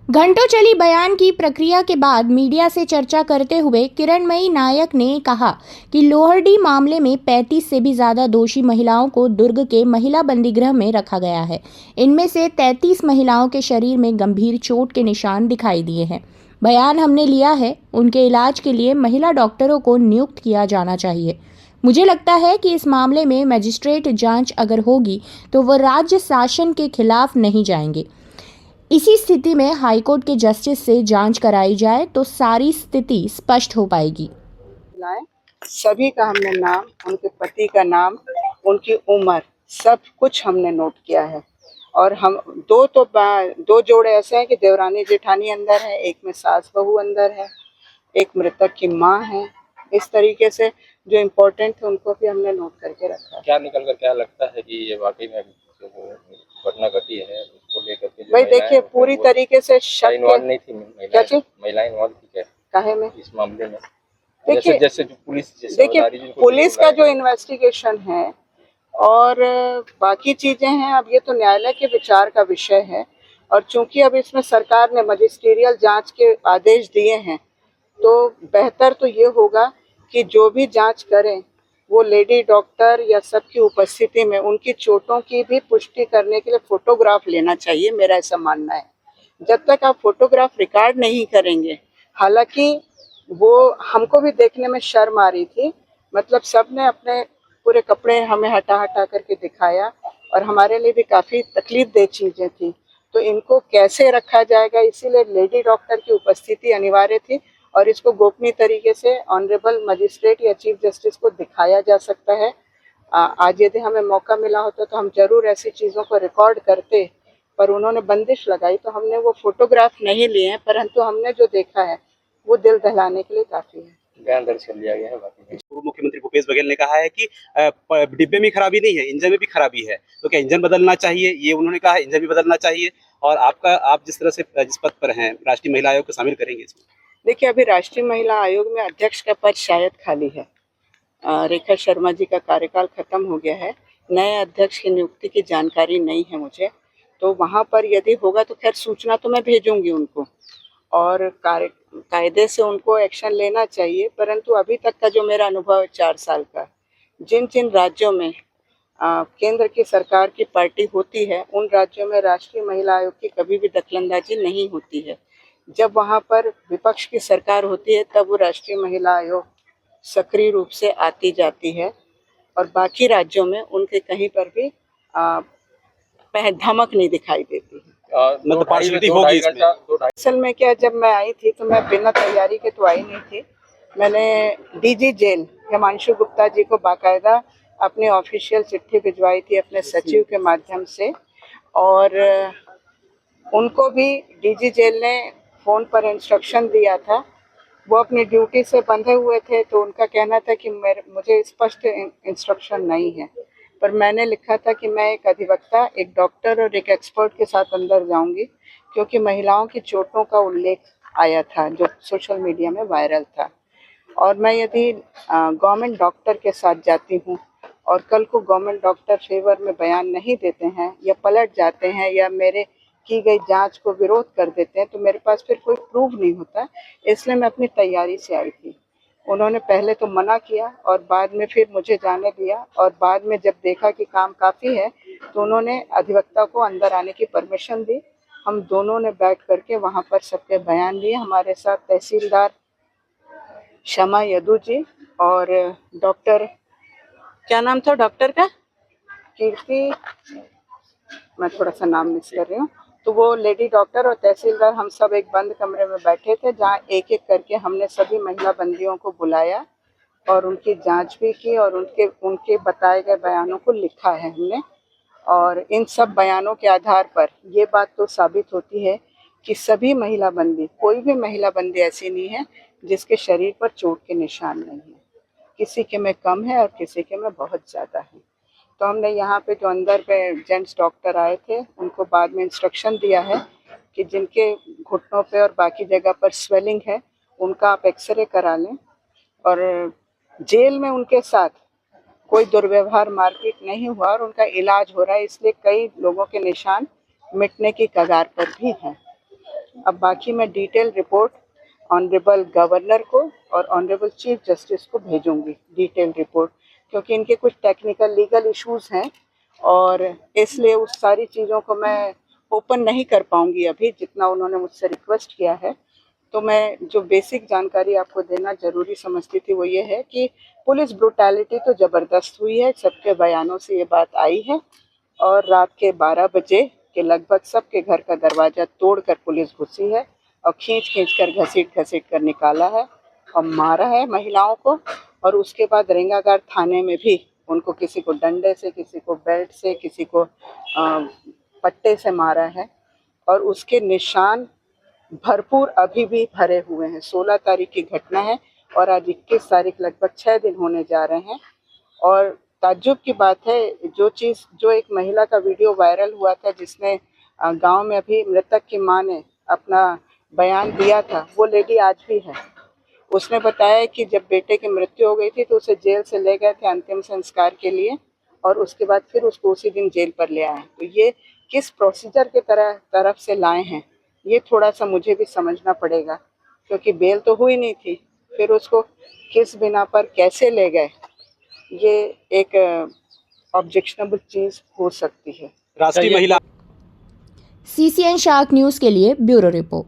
घंटों चली बयान की प्रक्रिया के बाद मीडिया से चर्चा करते हुए किरणमयी नायक ने कहा कि लोहरडी मामले में 35 से भी ज़्यादा दोषी महिलाओं को दुर्ग के महिला बंदी गृह में रखा गया है। इनमें से 33 महिलाओं के शरीर में गंभीर चोट के निशान दिखाई दिए हैं। बयान हमने लिया है, उनके इलाज के लिए महिला डॉक्टरों को नियुक्त किया जाना चाहिए। मुझे लगता है कि इस मामले में मजिस्ट्रेट जांच अगर होगी तो वह राज्य शासन के खिलाफ नहीं जाएंगे। इसी स्थिति में हाईकोर्ट के जस्टिस से जांच कराई जाए तो सारी स्थिति स्पष्ट हो पाएगी। सभी का हमने नाम, उनके पति का नाम, उनकी उम्र, सब कुछ हमने नोट किया है। और हम दो जोड़े ऐसे हैं कि देवरानी जेठानी अंदर है, एक में सास बहू अंदर है, एक मृतक की माँ है। इस तरीके से जो इम्पोर्टेंट थे उनको भी हमने नोट करके रखा। क्या निकल कर क्या लगता है कि ये वाकई में घटना घटी है, उसको लेकर के भाई देखिए, पूरी तरीके से शक नहीं थी महिलाएं इन्वॉल्व थी क्या काहे में इस मामले में? देखिए जैसे जो पुलिस देखिए पुलिस का जो इन्वेस्टिगेशन है और बाकी चीजें हैं, अब ये तो न्यायालय के विचार का विषय है। और चूंकि अब इसमें सरकार ने मजिस्ट्रियल जांच के आदेश दिए हैं, तो बेहतर तो ये होगा कि जो भी जांच करें वो लेडी डॉक्टर या सबकी उपस्थिति में उनकी चोटों की भी पुष्टि करने के लिए फोटोग्राफ लेना चाहिए, मेरा ऐसा मानना है। जब तक आप फोटोग्राफ रिकॉर्ड नहीं करेंगे, हालांकि वो हमको भी देखने में शर्म आ रही थी, मतलब सबने अपने पूरे कपड़े हमें हटा हटा करके दिखाया और हमारे लिए भी काफ़ी तकलीफ दे चीज़ें थी। तो इनको कैसे रखा जाएगा, इसीलिए लेडी डॉक्टर की उपस्थिति अनिवार्य थी और इसको गोपनीय तरीके से ऑनरेबल मजिस्ट्रेट या चीफ जस्टिस को दिखाया जा सकता है। आज यदि हमें मौका मिला होता तो हम जरूर ऐसी चीज़ों को रिकॉर्ड करते, पर उन्होंने बंदिश लगाई तो हमने वो फोटोग्राफ नहीं लिए हैं, परंतु हमने जो देखा है वो दिल दहलाने के लिए काफ़ी है। बयान दर्ज कर लिया गया है। पूर्व मुख्यमंत्री भूपेश बघेल ने कहा है कि डिब्बे में खराबी नहीं है, इंजन में भी खराबी है, तो क्या इंजन बदलना चाहिए? ये उन्होंने कहा, इंजन भी बदलना चाहिए। और आप जिस तरह से जिस पद पर हैं, राष्ट्रीय महिला आयोग को शामिल करेंगे इसमें? देखिए, अभी राष्ट्रीय महिला आयोग में अध्यक्ष का पद शायद खाली है। रेखा शर्मा जी का कार्यकाल खत्म हो गया है, नए अध्यक्ष की नियुक्ति की जानकारी नहीं है मुझे। तो वहाँ पर यदि होगा तो खैर सूचना तो मैं भेजूंगी उनको और कायदे से उनको एक्शन लेना चाहिए। परंतु अभी तक का जो मेरा अनुभव है 4 साल का, जिन जिन राज्यों में केंद्र की सरकार की पार्टी होती है, उन राज्यों में राष्ट्रीय महिला आयोग की कभी भी दखलंदाजी नहीं होती है। जब वहाँ पर विपक्ष की सरकार होती है तब वो राष्ट्रीय महिला आयोग सक्रिय रूप से आती जाती है और बाकी राज्यों में उनके कहीं पर भी धमक नहीं दिखाई देती है। मतलब पार्शलिटी होगी इसमें। असल में क्या, जब मैं आई थी तो मैं बिना तैयारी के तो आई नहीं थी। मैंने डीजी जेल हिमांशु गुप्ता जी को बाकायदा अपनी ऑफिशियल चिट्ठी भिजवाई थी अपने सचिव के माध्यम से, और उनको भी डीजी जेल ने फ़ोन पर इंस्ट्रक्शन दिया था। वो अपनी ड्यूटी से बंधे हुए थे तो उनका कहना था कि मुझे स्पष्ट इंस्ट्रक्शन नहीं है, पर मैंने लिखा था कि मैं एक अधिवक्ता, एक डॉक्टर और एक एक्सपर्ट के साथ अंदर जाऊंगी, क्योंकि महिलाओं की चोटों का उल्लेख आया था जो सोशल मीडिया में वायरल था। और मैं यदि गवर्नमेंट डॉक्टर के साथ जाती हूँ और कल को गवर्नमेंट डॉक्टर फेवर में बयान नहीं देते हैं या पलट जाते हैं या मेरे की गई जांच को विरोध कर देते हैं, तो मेरे पास फिर कोई प्रूफ नहीं होता। इसलिए मैं अपनी तैयारी से आई थी। उन्होंने पहले तो मना किया और बाद में फिर मुझे जाने दिया, और बाद में जब देखा कि काम काफ़ी है तो उन्होंने अधिवक्ता को अंदर आने की परमिशन दी। हम दोनों ने बैठ करके वहाँ पर सबके बयान लिए। हमारे साथ तहसीलदार शमा यदू जी और डॉक्टर, क्या नाम था डॉक्टर का, कीर्ति, मैं थोड़ा सा नाम मिस कर रही हूँ, तो वो लेडी डॉक्टर और तहसीलदार, हम सब एक बंद कमरे में बैठे थे जहाँ एक एक करके हमने सभी महिला बंदियों को बुलाया और उनकी जांच भी की और उनके बताए गए बयानों को लिखा है हमने। और इन सब बयानों के आधार पर ये बात तो साबित होती है कि सभी महिला बंदी, कोई भी महिला बंदी ऐसी नहीं है जिसके शरीर पर चोट के निशान नहीं है। किसी के में कम है और किसी के में बहुत ज़्यादा है। तो हमने यहाँ पे जो अंदर पे जेंट्स डॉक्टर आए थे उनको बाद में इंस्ट्रक्शन दिया है कि जिनके घुटनों पे और बाकी जगह पर स्वेलिंग है उनका आप एक्सरे करा लें। और जेल में उनके साथ कोई दुर्व्यवहार मारपीट नहीं हुआ और उनका इलाज हो रहा है, इसलिए कई लोगों के निशान मिटने की कगार पर भी हैं। अब बाकी मैं डिटेल रिपोर्ट ऑनरेबल गवर्नर को और ऑनरेबल चीफ जस्टिस को भेजूंगी, डिटेल रिपोर्ट, क्योंकि इनके कुछ टेक्निकल लीगल इश्यूज हैं और इसलिए उस सारी चीज़ों को मैं ओपन नहीं कर पाऊंगी अभी, जितना उन्होंने मुझसे रिक्वेस्ट किया है। तो मैं जो बेसिक जानकारी आपको देना ज़रूरी समझती थी वो ये है कि पुलिस ब्रूटैलिटी तो ज़बरदस्त हुई है, सबके बयानों से ये बात आई है। और रात के 12 बजे के लगभग सबके घर का दरवाज़ा तोड़कर पुलिस घुसी है और खींच कर घसीट कर निकाला है और मारा है महिलाओं को। और उसके बाद रेंगाघाट थाने में भी उनको किसी को डंडे से, किसी को बेल्ट से, किसी को पट्टे से मारा है और उसके निशान भरपूर अभी भी भरे हुए हैं। 16 तारीख की घटना है और आज 21 तारीख, लगभग 6 दिन होने जा रहे हैं। और ताज्जुब की बात है, जो एक महिला का वीडियो वायरल हुआ था जिसने गांव में अभी मृतक की मां ने अपना बयान दिया था, वो लेडी आज भी है। उसने बताया कि जब बेटे की मृत्यु हो गई थी तो उसे जेल से ले गए थे अंतिम संस्कार के लिए और उसके बाद फिर उसको उसी दिन जेल पर ले आए। तो ये किस प्रोसीजर के तरफ से लाए हैं, ये थोड़ा सा मुझे भी समझना पड़ेगा, क्योंकि बेल तो हुई नहीं थी, फिर उसको किस बिना पर कैसे ले गए, ये एक ऑब्जेक्शनेबल चीज़ हो सकती है। राष्ट्रीय महिला CCN शार्क न्यूज़ के लिए ब्यूरो रिपोर्ट।